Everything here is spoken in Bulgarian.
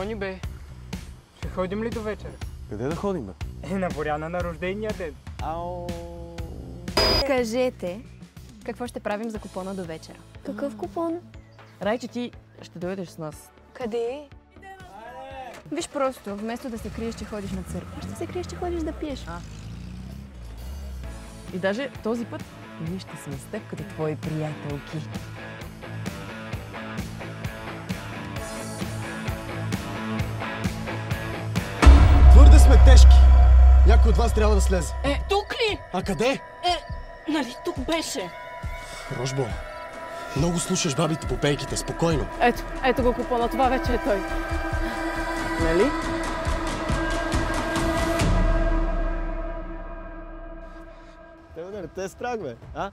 Тони, бе. Ще ходим ли до вечера? Къде да ходим, бе? На Боряна на рождения ден. Ау! Кажете, какво ще правим за купона до вечера? Какъв купон? Райче, ти ще дойдеш с нас. Къде? Виж просто, вместо да се криеш, че ходиш на църква, ще се криеш, че ходиш да пиеш. И даже този път ние ще сме с теб като твои приятелки. Твърде сме тежки! Някой от вас трябва да слезе. Тук ли? А къде? Нали тук беше? Рожбо, много слушаш бабите по пейките, спокойно. Ето го купона, това вече е той. Нали? Те е страх, бе, а?